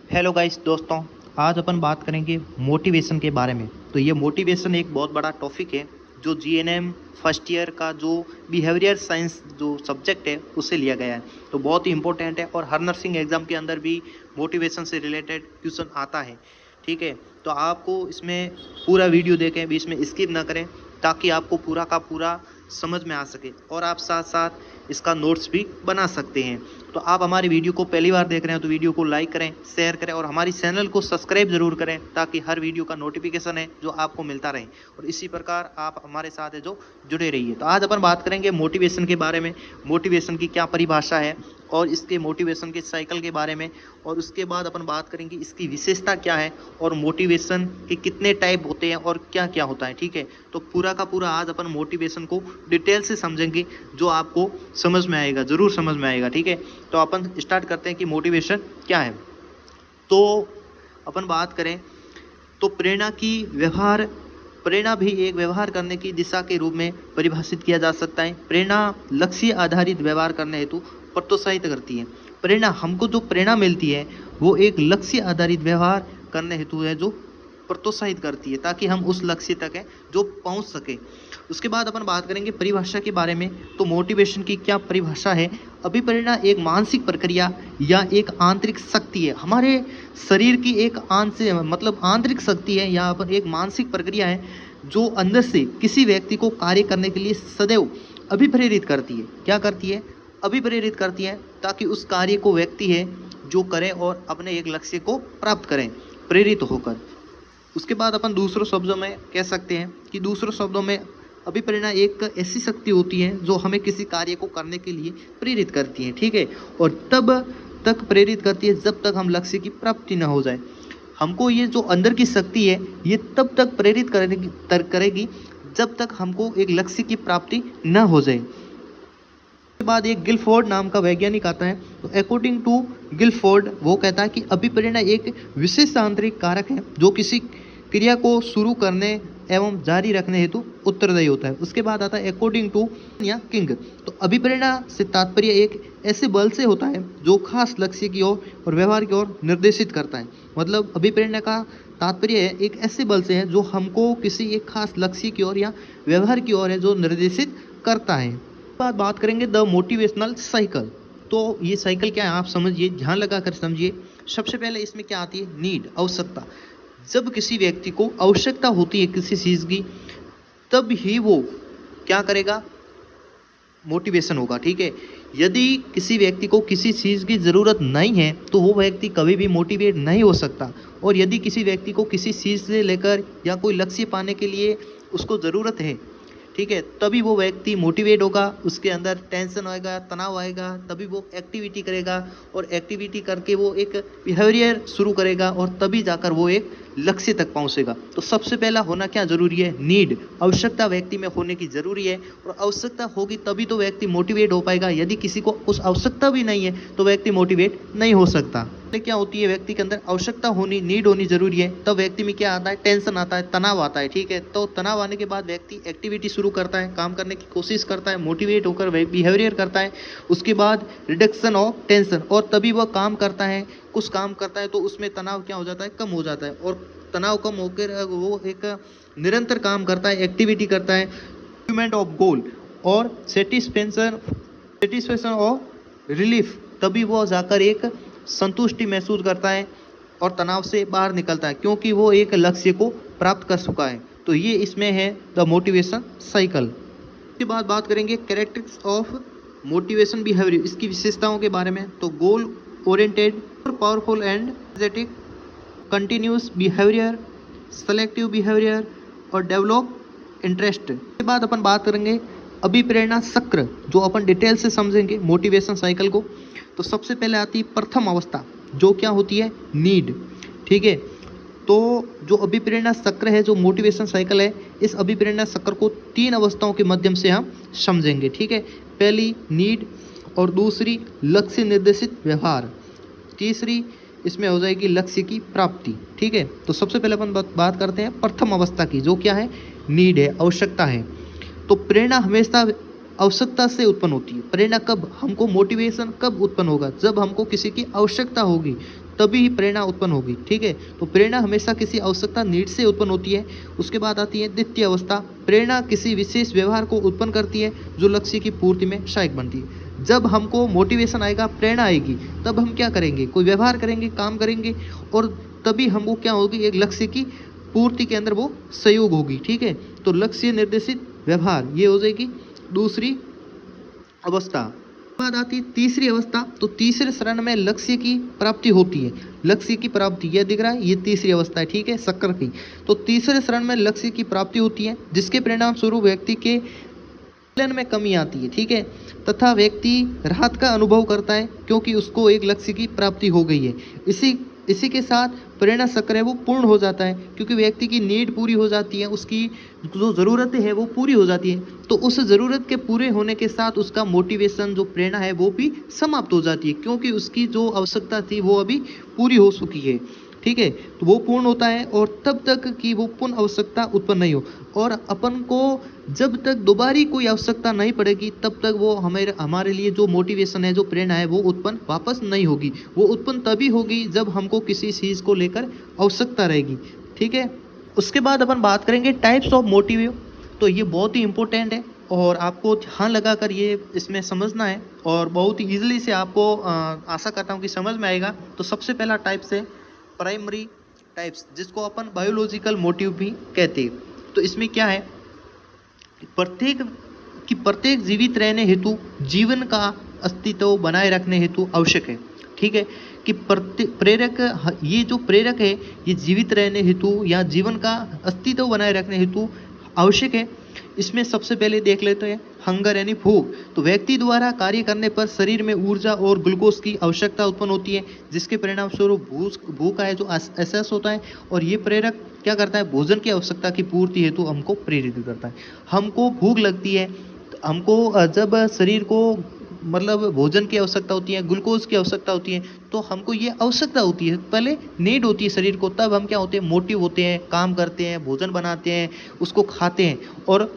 Hello guys दोस्तों, आज अपन बात करेंगे मोटिवेशन के बारे में। तो ये मोटिवेशन एक बहुत बड़ा टॉपिक है जो जीएनएम फर्स्ट ईयर का जो बिहेवियर साइंस जो सब्जेक्ट है उससे लिया गया है। तो बहुत ही इंपॉर्टेंट है और हर नर्सिंग एग्जाम के अंदर भी मोटिवेशन से रिलेटेड क्वेश्चन आता है। ठीक है, तो आपको इसमें पूरा वीडियो देखें, बीच में स्किप ना करें ताकि आपको पूरा का पूरा समझ में आ सके और आप साथ साथ इसका नोट्स भी बना सकते हैं। तो आप हमारी वीडियो को पहली बार देख रहे हैं तो वीडियो को लाइक करें, शेयर करें और हमारी चैनल को सब्सक्राइब जरूर करें ताकि हर वीडियो का नोटिफिकेशन है जो आपको मिलता रहे और इसी प्रकार आप हमारे साथ है जो जुड़े रहिए। तो आज अपन बात करेंगे मोटिवेशन के बारे में, मोटिवेशन की क्या परिभाषा है और इसके मोटिवेशन के साइकिल के बारे में, और उसके बाद अपन बात करेंगे इसकी विशेषता क्या है और मोटिवेशन के कितने टाइप होते हैं और क्या क्या होता है। ठीक है, तो पूरा का पूरा आज अपन मोटिवेशन को डिटेल से समझेंगे जो आपको समझ में आएगा, जरूर समझ में आएगा। ठीक है, तो अपन स्टार्ट करते हैं कि मोटिवेशन क्या है। तो अपन बात करें तो प्रेरणा भी एक व्यवहार करने की दिशा के रूप में परिभाषित किया जा सकता है। प्रेरणा लक्ष्य आधारित व्यवहार करने हेतु प्रोत्साहित करती है। प्रेरणा, हमको जो प्रेरणा मिलती है वो एक लक्ष्य आधारित व्यवहार करने हेतु है जो प्रोत्साहित करती है ताकि हम उस लक्ष्य तक है जो पहुंच सके। उसके बाद अपन बात करेंगे परिभाषा के बारे में। तो मोटिवेशन की क्या परिभाषा है। अभिप्रेरणा एक मानसिक प्रक्रिया या एक आंतरिक शक्ति है, हमारे शरीर की एक आंतरिक शक्ति है या पर एक मानसिक प्रक्रिया है जो अंदर से किसी व्यक्ति को कार्य करने के लिए सदैव अभिप्रेरित करती है। क्या करती है? अभिप्रेरित करती है ताकि उस कार्य को व्यक्ति है जो करे और अपने एक लक्ष्य को प्राप्त करें प्रेरित होकर। उसके बाद अपन दूसरों शब्दों में कह सकते हैं कि दूसरों शब्दों में अभिप्रेरणा एक ऐसी शक्ति होती है जो हमें किसी कार्य को करने के लिए प्रेरित करती है। ठीक है, और तब तक प्रेरित करती है जब तक हम लक्ष्य की प्राप्ति न हो जाए। हमको ये जो अंदर की शक्ति है ये तब तक प्रेरित करेगी जब तक हमको एक लक्ष्य की प्राप्ति न हो जाए। के बाद एक गिलफोर्ड नाम का वैज्ञानिक आता है। तो अकॉर्डिंग टू गिलफोर्ड वो कहता है कि अभिप्रेरणा एक विशेष आंतरिक कारक है जो किसी क्रिया को शुरू करने एवं जारी रखने हेतु उत्तरदायी होता है। उसके बाद आता है अकॉर्डिंग टू या किंग। तो अभिप्रेरणा से तात्पर्य एक ऐसे बल से होता है जो खास लक्ष्य की ओर और व्यवहार की ओर निर्देशित करता है। मतलब अभिप्रेरणा का तात्पर्य है एक ऐसे बल से है जो हमको किसी एक खास लक्ष्य की ओर या व्यवहार की ओर है जो निर्देशित करता है। बात करेंगे द मोटिवेशनल साइकिल। तो ये साइकिल क्या है आप समझिए, ध्यान लगा कर समझिए। सबसे पहले इसमें क्या आती है? नीड, आवश्यकता। जब किसी व्यक्ति को आवश्यकता होती है किसी चीज की तब ही वो क्या करेगा? मोटिवेशन होगा। ठीक है, यदि किसी व्यक्ति को किसी चीज की जरूरत नहीं है तो वो व्यक्ति कभी भी मोटिवेट नहीं हो सकता। और यदि किसी व्यक्ति को किसी चीज से लेकर या कोई लक्ष्य पाने के लिए उसको जरूरत है, ठीक है, तभी वो व्यक्ति मोटिवेट होगा, उसके अंदर टेंशन आएगा, तनाव आएगा, तभी वो एक्टिविटी करेगा और एक्टिविटी करके वो एक बिहेवियर शुरू करेगा और तभी जाकर वो एक लक्ष्य तक पहुंचेगा। तो सबसे पहला होना क्या जरूरी है? नीड, आवश्यकता व्यक्ति में होने की जरूरी है और आवश्यकता होगी तभी तो व्यक्ति मोटिवेट हो पाएगा। यदि किसी को उस आवश्यकता भी नहीं है तो व्यक्ति मोटिवेट नहीं हो सकता। क्या होती है? व्यक्ति के अंदर आवश्यकता होनी, नीड होनी जरूरी है, तब व्यक्ति में क्या आता है? टेंशन आता है, तनाव आता है। ठीक है, तो तनाव आने के बाद व्यक्ति एक्टिविटी शुरू करता है, काम करने की कोशिश करता है, मोटिवेट होकर बिहेवियर करता है। उसके बाद रिडक्शन ऑफ टेंशन, और तभी वह काम करता है, कुछ काम करता है तो उसमें तनाव क्या हो जाता है? कम हो जाता है और तनाव कम होकर वो एक निरंतर काम करता है, एक्टिविटी करता है। अचीवमेंट ऑफ गोल और सेटिस्फेक्शन और रिलीफ, तभी वो जाकर एक संतुष्टि महसूस करता है और तनाव से बाहर निकलता है क्योंकि वो एक लक्ष्य को प्राप्त कर चुका है। तो ये इसमें है द मोटिवेशन साइकिल। इसके बाद बात करेंगे कैरेक्टरिस्टिक्स ऑफ मोटिवेशन बिहेवियर, इसकी विशेषताओं के बारे में। तो goal oriented, powerful and energetic, continuous behaviour, selective behaviour और डेवलप इंटरेस्ट। के बाद अपन बात करेंगे अभिप्रेरणा चक्र, जो अपन डिटेल से समझेंगे मोटिवेशन साइकिल को। तो सबसे पहले आती है प्रथम अवस्था जो क्या होती है? नीड। ठीक है, तो जो अभिप्रेरणा चक्र है, जो मोटिवेशन साइकिल है, इस अभिप्रेरणा चक्र को 3 अवस्थाओं के माध्यम से हम समझेंगे। ठीक है, पहली नीड और दूसरी लक्ष्य निर्देशित व्यवहार, तीसरी इसमें हो जाएगी लक्ष्य की प्राप्ति। ठीक है, तो सबसे पहले अपन बात करते हैं प्रथम अवस्था की जो क्या है? नीड है, आवश्यकता है। तो प्रेरणा हमेशा आवश्यकता से उत्पन्न होती है। प्रेरणा कब? हमको मोटिवेशन कब उत्पन्न होगा? जब हमको किसी की आवश्यकता होगी तभी ही प्रेरणा उत्पन्न होगी। ठीक है, तो प्रेरणा हमेशा किसी आवश्यकता नीड से उत्पन्न होती है। उसके बाद आती है द्वितीय अवस्था। प्रेरणा किसी विशेष व्यवहार को उत्पन्न करती है जो लक्ष्य की पूर्ति में सहायक बनती है। जब हमको मोटिवेशन आएगा, प्रेरणा आएगी, तब हम क्या करेंगे, कोई व्यवहार करेंगे, काम करेंगे, और तभी हमको क्या होगी, एक लक्ष्य की पूर्ति के अंदर वो सहयोग होगी। ठीक है, तो लक्ष्य निर्देशित व्यवहार ये हो जाएगी दूसरी अवस्था। बाद आती है तीसरी अवस्था। तो तीसरे चरण में लक्ष्य की प्राप्ति होती है। लक्ष्य की प्राप्ति यह दिख रहा है, ये तीसरी अवस्था है। ठीक है, शक्कर की। तो तीसरे चरण में लक्ष्य की प्राप्ति होती है, जिसके परिणाम स्वरूप व्यक्ति के संतुलन में कमी आती है। ठीक है, तथा व्यक्ति राहत का अनुभव करता है क्योंकि उसको एक लक्ष्य की प्राप्ति हो गई है। इसी के साथ प्रेरणा चक्र है वो पूर्ण हो जाता है, क्योंकि व्यक्ति की नीड पूरी हो जाती है, उसकी जो ज़रूरतें हैं वो पूरी हो जाती है। तो उस ज़रूरत के पूरे होने के साथ उसका मोटिवेशन, जो प्रेरणा है वो भी समाप्त हो जाती है, क्योंकि उसकी जो आवश्यकता थी वो अभी पूरी हो चुकी है। ठीक है, तो वो पूर्ण होता है, और तब तक कि वो पूर्ण आवश्यकता उत्पन्न नहीं हो, और अपन को जब तक दोबारी कोई आवश्यकता नहीं पड़ेगी तब तक वो हमारे लिए जो मोटिवेशन है, जो प्रेरणा है, वो उत्पन्न वापस नहीं होगी। वो उत्पन्न तभी होगी जब हमको किसी चीज़ को लेकर आवश्यकता रहेगी। ठीक है, उसके बाद अपन बात करेंगे टाइप्स ऑफ मोटिव। तो ये बहुत ही इंपॉर्टेंट है, और आपको ध्यान लगाकर ये इसमें समझना है, और बहुत ही ईजिली से आपको आशा करता हूँ कि समझ में आएगा। तो सबसे पहला टाइप्स है प्राइमरी टाइप्स, जिसको अपन बायोलॉजिकल मोटिव भी कहते हैं। तो इसमें क्या है, प्रत्येक जीवित रहने हेतु, जीवन का अस्तित्व बनाए रखने हेतु आवश्यक है। ठीक है, कि प्रेरक, ये जो प्रेरक है ये जीवित रहने हेतु या जीवन का अस्तित्व बनाए रखने हेतु आवश्यक है। इसमें सबसे पहले देख लेते हैं हंगर यानी भूख। तो व्यक्ति द्वारा कार्य करने पर शरीर में ऊर्जा और ग्लूकोज की आवश्यकता उत्पन्न होती है, जिसके परिणाम स्वरूप भूख है जो एहसास होता है, और ये प्रेरक क्या करता है, भोजन की आवश्यकता की पूर्ति हेतु हमको प्रेरित करता है। हमको भूख लगती है, हमको जब शरीर को मतलब भोजन की आवश्यकता होती है, ग्लूकोज की आवश्यकता होती है, तो हमको ये आवश्यकता होती है, पहले नीड होती है शरीर को, तब हम क्या होते हैं, मोटिव होते हैं, काम करते हैं, भोजन बनाते हैं, उसको खाते हैं। और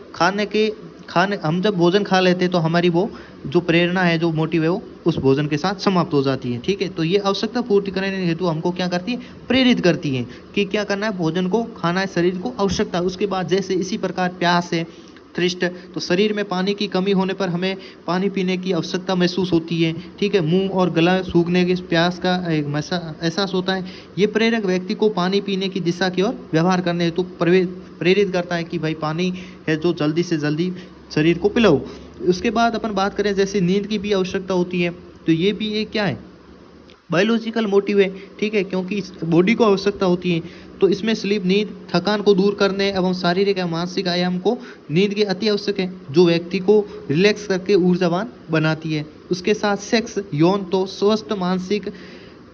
हम जब भोजन खा लेते हैं तो हमारी वो जो प्रेरणा है, जो मोटिव है, वो उस भोजन के साथ समाप्त हो जाती है। ठीक है, तो ये आवश्यकता पूर्ति करने हेतु हमको क्या करती है, प्रेरित करती है कि क्या करना है, भोजन को खाना है, शरीर को आवश्यकता। उसके बाद जैसे इसी प्रकार प्यास है, थ्रिस्ट, तो शरीर में पानी की कमी होने पर हमें पानी पीने की आवश्यकता महसूस होती है। ठीक है, मुंह और गला सूखने के प्यास का एक एहसास होता है। ये प्रेरक व्यक्ति को पानी पीने की दिशा की ओर व्यवहार करने हेतु प्रेरित करता है कि भाई पानी है जो जल्दी से जल्दी शरीर को पिलाओ। उसके बाद अपन बात करें जैसे नींद की भी आवश्यकता होती है, तो ये भी एक क्या है, बायोलॉजिकल मोटिव है। ठीक है, क्योंकि इस बॉडी को आवश्यकता होती है, तो इसमें स्लीप, नींद, थकान को दूर करने एवं शारीरिक या मानसिक आयाम को नींद की अति आवश्यक है, जो व्यक्ति को रिलैक्स करके ऊर्जावान बनाती है। उसके साथ सेक्स, यौन, तो स्वस्थ मानसिक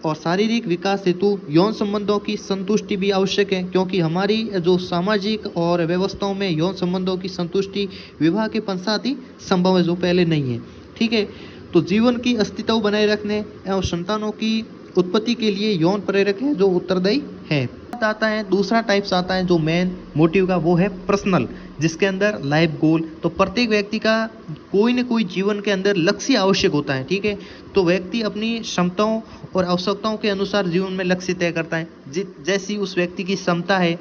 और शारीरिक विकास हेतु यौन संबंधों की संतुष्टि भी आवश्यक है, क्योंकि हमारी जो सामाजिक और व्यवस्थाओं में यौन संबंधों की संतुष्टि विवाह के पश्चात ही संभव है, जो पहले नहीं है। ठीक है, तो जीवन की अस्तित्व बनाए रखने एवं संतानों की उत्पत्ति के लिए यौन प्रेरक है जो उत्तरदायी है। आता है दूसरा टाइप्स आता है जो मेन मोटिव का, वो है पर्सनल, जिसके अंदर लाइफ गोल। तो प्रत्येक व्यक्ति का कोई न कोई जीवन के अंदर लक्ष्य आवश्यक होता है। ठीक है, तो व्यक्ति अपनी क्षमताओं और आवश्यकताओं के अनुसार जीवन में लक्ष्य तय करता है। जैसी उस व्यक्ति की क्षमता है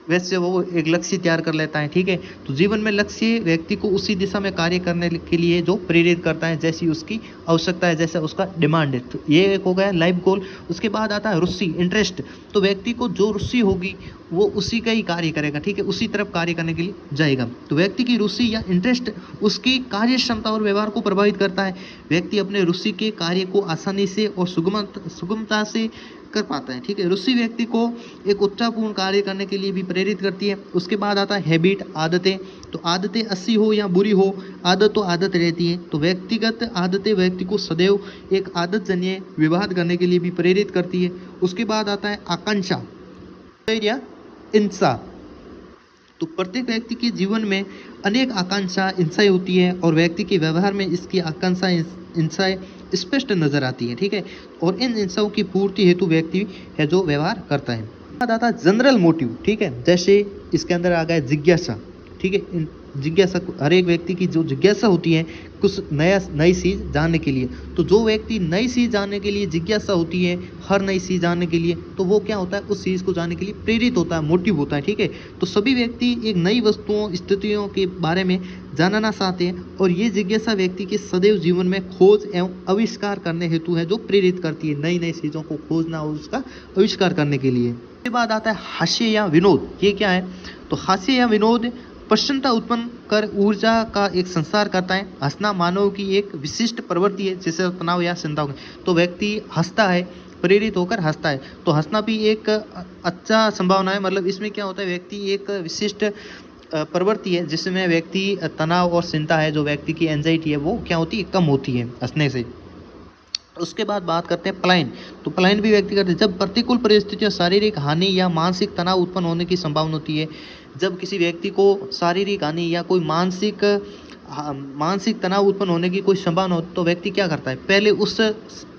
वैसे वो एक लक्ष्य तैयार कर लेता है। ठीक है, तो जीवन में लक्ष्य व्यक्ति को उसी दिशा में कार्य करने के लिए जो प्रेरित करता है, जैसी उसकी आवश्यकता है, जैसा उसका डिमांड है। तो ये एक हो गया लाइफ गोल। उसके बाद आता है रुचि, इंटरेस्ट। तो व्यक्ति को जो रुचि होगी वो उसी का ही कार्य करेगा। ठीक है, उसी तरफ कार्य करने के लिए जाएगा। तो व्यक्ति की रुचि या इंटरेस्ट उसकी कार्य क्षमता और व्यवहार को प्रभावित करता है। व्यक्ति अपने रुचि के कार्य को आसानी से और सुगमता से कर पाता है। ठीक है, रुचि व्यक्ति को एक उत्साहपूर्ण कार्य करने के लिए भी प्रेरित करती है। उसके बाद आता है हैबिट, आदतें। तो आदतें अच्छी हो या बुरी हो, आदत तो आदत रहती है। तो व्यक्तिगत आदतें व्यक्ति को सदैव एक आदत जन्य विवाद करने के लिए भी प्रेरित करती है। उसके बाद आता है आकांक्षा या इंसा। तो प्रत्येक व्यक्ति के जीवन में अनेक आकांक्षा, इंसाएं होती है, और व्यक्ति के व्यवहार में इसकी आकांक्षा, इंसाएं स्पष्ट नजर आती है। ठीक है, और इन इंसाओं की पूर्ति हेतु व्यक्ति है जो व्यवहार करता है। बाद आता है जनरल मोटिव। ठीक है, जैसे इसके अंदर आ गया जिज्ञासा। ठीक है। जिज्ञासा, हर एक व्यक्ति की जो जिज्ञासा होती है कुछ नई चीज़ जानने के लिए, तो जो व्यक्ति नई चीज़ जानने के लिए जिज्ञासा होती है, हर नई चीज़ जानने के लिए, तो वो क्या होता है, उस चीज़ को जानने के लिए प्रेरित होता है, मोटिव होता है, ठीक है। तो सभी व्यक्ति एक नई वस्तुओं, स्थितियों के बारे में जानना चाहते हैं, और ये जिज्ञासा व्यक्ति के सदैव जीवन में खोज एवं आविष्कार करने हेतु है, जो प्रेरित करती है नई नई चीज़ों को खोजना और उसका आविष्कार करने के लिए। उसके बाद आता है हास्य या विनोद। ये क्या है, तो हास्य या विनोद प्रसन्नता उत्पन्न कर ऊर्जा का एक संसार करता है। हंसना मानव की एक विशिष्ट प्रवृत्ति है, जैसे तनाव या चिंता हो, तो व्यक्ति हंसता है, प्रेरित होकर हंसता है। तो हंसना भी एक अच्छा संभावना है, मतलब इसमें क्या होता है, व्यक्ति एक विशिष्ट प्रवृत्ति है जिसमें व्यक्ति तनाव और चिंता है, जो व्यक्ति की एंजाइटी है वो क्या होती है, कम होती है हंसने से। उसके बाद बात करते हैं पलायन। तो पलायन भी व्यक्ति करते हैं जब प्रतिकूल परिस्थितियों, शारीरिक हानि या मानसिक तनाव उत्पन्न होने की संभावना होती है। जब किसी व्यक्ति को शारीरिक हानि या कोई मानसिक तनाव उत्पन्न होने की कोई संभावना हो, तो व्यक्ति क्या करता है, पहले उस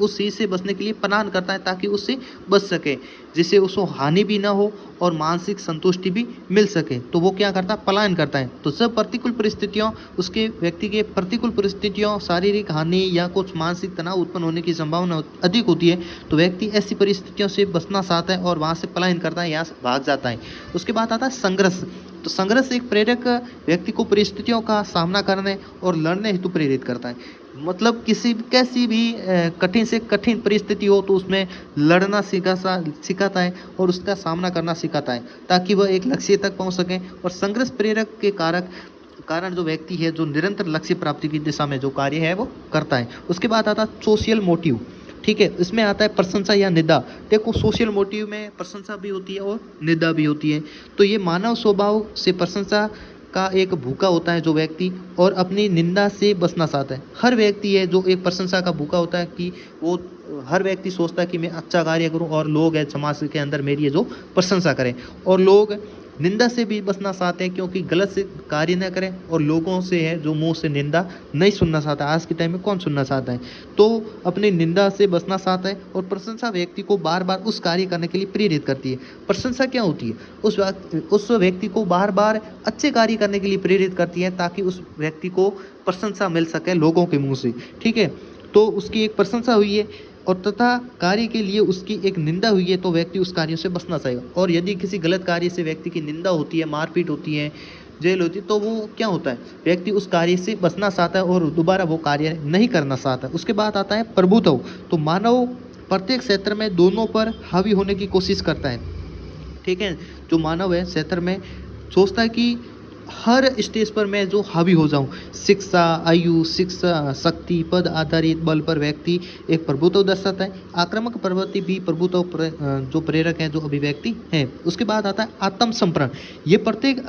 चीज़ से बचने के लिए पलायन करता है, ताकि उससे बच सके, जिससे उसको हानि भी ना हो और मानसिक संतुष्टि भी मिल सके। तो वो क्या करता है, पलायन करता है। तो जब प्रतिकूल परिस्थितियों, उसके व्यक्ति के प्रतिकूल परिस्थितियों, शारीरिक हानि या कुछ मानसिक तनाव उत्पन्न होने की संभावना अधिक होती है, तो व्यक्ति ऐसी परिस्थितियों से बचना चाहता है और वहाँ से पलायन करता है, यहाँ से भाग जाता है। उसके बाद आता है संघर्ष। तो संघर्ष एक प्रेरक व्यक्ति को परिस्थितियों का सामना करने और लड़ने हेतु प्रेरित करता है। मतलब कैसी भी कठिन से कठिन परिस्थिति हो, तो उसमें लड़ना सिखाता है और उसका सामना करना सिखाता है, ताकि वह एक लक्ष्य तक पहुंच सके। और संघर्ष प्रेरक के कारण जो व्यक्ति है, जो निरंतर लक्ष्य प्राप्ति की दिशा में जो कार्य है वो करता है। उसके बाद आता है सोशल मोटिव, ठीक है। इसमें आता है प्रशंसा या निंदा। देखो, सोशल मोटिव में प्रशंसा भी होती है और निंदा भी होती है। तो ये मानव स्वभाव से प्रशंसा का एक भूखा होता है जो व्यक्ति, और अपनी निंदा से बचना चाहता है। हर व्यक्ति है जो एक प्रशंसा का भूखा होता है, कि वो हर व्यक्ति सोचता है कि मैं अच्छा कार्य करूं और लोग है समाज के अंदर मेरी है जो प्रशंसा करें। और लोग निंदा से भी बचना चाहते हैं, क्योंकि गलत से कार्य न करें, और लोगों से है जो मुंह से निंदा नहीं सुनना चाहता। आज के टाइम में कौन सुनना चाहता है, तो अपनी निंदा से बचना चाहता है। और प्रशंसा व्यक्ति को बार बार उस कार्य करने के लिए प्रेरित करती है। प्रशंसा क्या होती है, उस व्यक्ति को बार बार अच्छे कार्य करने के लिए प्रेरित करती है, ताकि उस व्यक्ति को प्रशंसा मिल सके लोगों के मुँह से, ठीक है। तो उसकी एक प्रशंसा हुई है, और तथा कार्य के लिए उसकी एक निंदा हुई है, तो व्यक्ति उस कार्य से बचना चाहेगा। और यदि किसी गलत कार्य से व्यक्ति की निंदा होती है, मारपीट होती है, जेल होती है, तो वो क्या होता है, व्यक्ति उस कार्य से बचना चाहता है और दोबारा वो कार्य नहीं करना चाहता। उसके बाद आता है प्रभुत्व। तो मानव प्रत्येक क्षेत्र में दोनों पर हावी होने की कोशिश करता है, ठीक है। जो मानव है क्षेत्र में सोचता है कि हर स्टेज पर मैं जो हावी हो जाऊं। शिक्षा, आयु, शिक्षा, शक्ति, पद आधारित बल पर व्यक्ति एक प्रभुत्व दर्शाता है। आक्रामक प्रवृत्ति भी प्रभुत्व जो प्रेरक है, जो अभिव्यक्ति है। उसके बाद आता है आत्मसंप्रण। ये प्रत्येक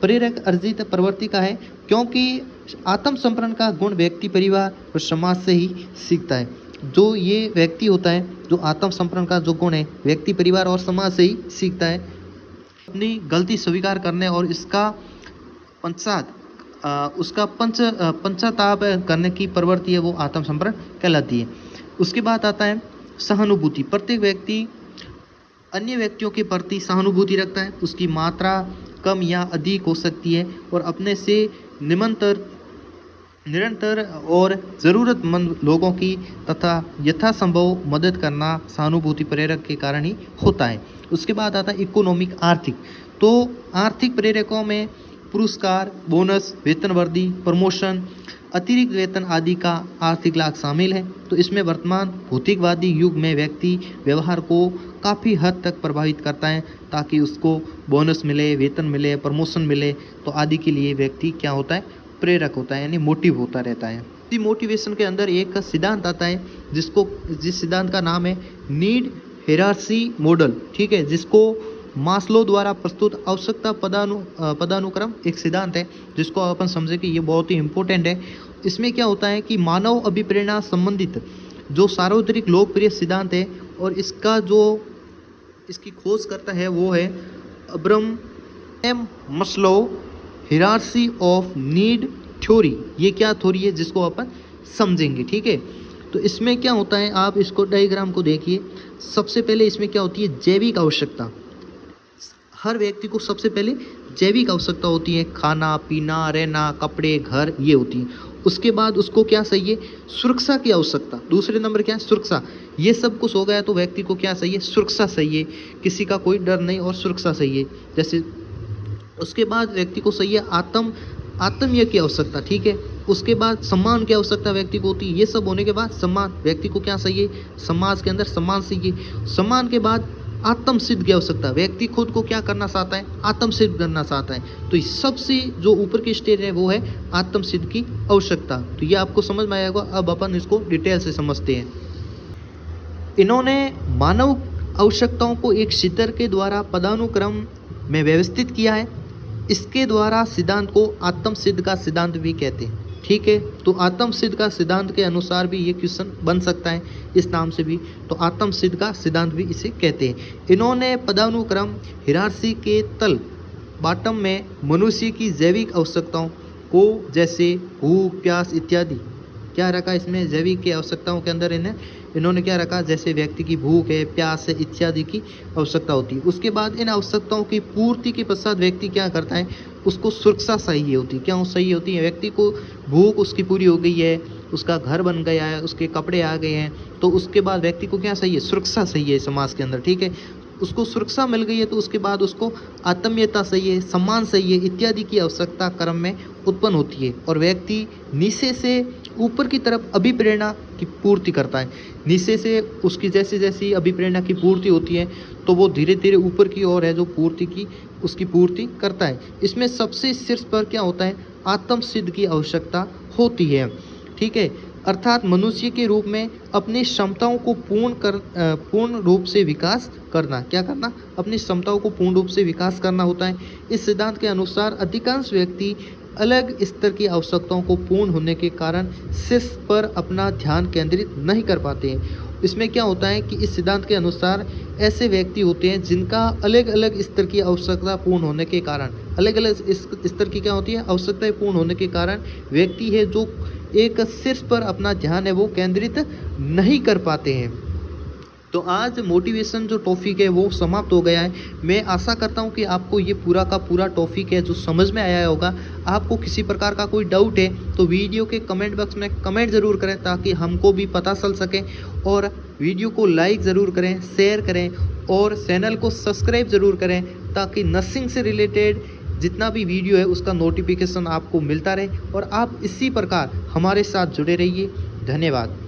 प्रेरक अर्जित प्रवृत्ति का है, क्योंकि आत्मसंप्रण का गुण व्यक्ति, परिवार और समाज से ही सीखता है। जो ये व्यक्ति होता है, जो आत्मसंप्रण का जो गुण है, व्यक्ति, परिवार और समाज से ही सीखता है। अपनी गलती स्वीकार करने और इसका पंचताप करने की प्रवृत्ति है, वो आत्मसंप्रण कहलाती है। उसके बाद आता है सहानुभूति। प्रत्येक व्यक्ति अन्य व्यक्तियों के प्रति सहानुभूति रखता है। उसकी मात्रा कम या अधिक हो सकती है, और अपने से निरंतर और ज़रूरतमंद लोगों की तथा यथासंभव मदद करना सहानुभूति प्रेरक के कारण ही होता है। उसके बाद आता है इकोनॉमिक, आर्थिक। तो आर्थिक प्रेरकों में पुरस्कार, बोनस, वेतन वृद्धि, प्रमोशन, अतिरिक्त वेतन आदि का आर्थिक लाभ शामिल है। तो इसमें वर्तमान भौतिकवादी युग में व्यक्ति व्यवहार को काफ़ी हद तक प्रभावित करता है, ताकि उसको बोनस मिले, वेतन मिले, प्रमोशन मिले। तो आदि के लिए व्यक्ति क्या होता है, प्रेरक होता है, यानी मोटिव होता रहता है। इसी मोटिवेशन के अंदर एक सिद्धांत आता है, जिस सिद्धांत का नाम है नीड हायरार्की मॉडल, ठीक है, जिसको मास्लो द्वारा प्रस्तुत आवश्यकता पदानुक्रम एक सिद्धांत है, जिसको अपन समझे कि ये बहुत ही इम्पोर्टेंट है। इसमें क्या होता है कि मानव अभिप्रेरणा संबंधित जो सार्वत्रिक लोकप्रिय सिद्धांत है, और इसकी खोज करता है वो है Abraham M Maslow hierarchy of need theory. ये क्या थ्योरी है, जिसको अपन समझेंगे, ठीक है। तो इसमें क्या होता है, आप इसको डायग्राम को देखिए। सबसे पहले इसमें क्या होती है, जैविक आवश्यकता। हर व्यक्ति को सबसे पहले जैविक आवश्यकता होती है, खाना पीना, रहना, कपड़े, घर, ये होती है। उसके बाद उसको क्या चाहिए, सुरक्षा की आवश्यकता। दूसरे नंबर क्या है, सुरक्षा। ये सब कुछ हो गया तो व्यक्ति को क्या चाहिए, सुरक्षा चाहिए, किसी का कोई डर नहीं और सुरक्षा चाहिए। जैसे उसके बाद व्यक्ति को चाहिए आत्मीय की आवश्यकता, ठीक है। उसके बाद सम्मान की आवश्यकता व्यक्ति को होती है। ये सब होने के बाद सम्मान, व्यक्ति को क्या चाहिए, समाज के अंदर सम्मान चाहिए। सम्मान के बाद आत्म सिद्ध की आवश्यकता, व्यक्ति खुद को क्या करना चाहता है, आत्म सिद्ध करना चाहता है। तो इस सबसे जो ऊपर की स्टेज है वो है आत्म सिद्ध की आवश्यकता। तो ये आपको समझ में आएगा। अब अपन इसको डिटेल से समझते हैं। इन्होंने मानव आवश्यकताओं को एक शितर के द्वारा पदानुक्रम में व्यवस्थित किया है। इसके द्वारा सिद्धांत को आत्म सिद्ध का सिद्धांत भी कहते हैं, ठीक है। तो आत्म सिद्ध का सिद्धांत के अनुसार भी ये क्वेश्चन बन सकता है इस नाम से भी। तो आत्म सिद्ध का सिद्धांत भी इसे कहते हैं। इन्होंने पदानुक्रम हिरार्ची के तल बॉटम में मनुष्य की जैविक आवश्यकताओं को, जैसे भूख, प्यास इत्यादि क्या रखा, इसमें जैविक की आवश्यकताओं के अंदर इन्होंने क्या रखा, जैसे व्यक्ति की भूख है, प्यास है इत्यादि की आवश्यकता होती है। उसके बाद इन आवश्यकताओं की पूर्ति के पश्चात व्यक्ति क्या करता है, उसको सुरक्षा चाहिए होती है। क्या चाहिए होती है, व्यक्ति को भूख उसकी पूरी हो गई है, उसका घर बन गया है, उसके कपड़े आ गए हैं, तो उसके बाद व्यक्ति को क्या चाहिए, सुरक्षा चाहिए समाज के अंदर, ठीक है। उसको सुरक्षा मिल गई है तो उसके बाद उसको आत्मीयता चाहिए, सम्मान चाहिए इत्यादि की आवश्यकता क्रम में उत्पन्न होती है। और व्यक्ति नीचे से ऊपर की तरफ अभिप्रेरणा की पूर्ति करता है। नीचे से उसकी जैसे जैसी अभिप्रेरणा की पूर्ति होती है तो वो धीरे धीरे ऊपर की ओर है जो पूर्ति की उसकी पूर्ति करता है। इसमें सबसे शीर्ष पर क्या होता है, आत्म सिद्ध की आवश्यकता होती है, ठीक है। अर्थात मनुष्य के रूप में अपनी क्षमताओं को पूर्ण रूप से विकास करना, क्या करना, अपनी क्षमताओं को पूर्ण रूप से विकास करना होता है। इस सिद्धांत के अनुसार अधिकांश व्यक्ति अलग स्तर की आवश्यकताओं को पूर्ण होने के कारण शीर्ष पर अपना ध्यान केंद्रित नहीं कर पाते हैं। इसमें क्या होता है कि इस सिद्धांत के अनुसार ऐसे व्यक्ति होते हैं जिनका अलग अलग स्तर की आवश्यकता पूर्ण होने के कारण, अलग अलग स्तर की क्या होती है, आवश्यकताएं पूर्ण होने के कारण व्यक्ति है जो एक शीर्ष पर अपना ध्यान है वो केंद्रित नहीं कर पाते हैं। तो आज मोटिवेशन जो टॉपिक है वो समाप्त हो गया है। मैं आशा करता हूँ कि आपको ये पूरा का पूरा टॉपिक है जो समझ में आया होगा। आपको किसी प्रकार का कोई डाउट है तो वीडियो के कमेंट बॉक्स में कमेंट ज़रूर करें ताकि हमको भी पता चल सके। और वीडियो को लाइक ज़रूर करें, शेयर करें और चैनल को सब्सक्राइब ज़रूर करें ताकि नर्सिंग से रिलेटेड जितना भी वीडियो है उसका नोटिफिकेशन आपको मिलता रहे और आप इसी प्रकार हमारे साथ जुड़े रहिए। धन्यवाद।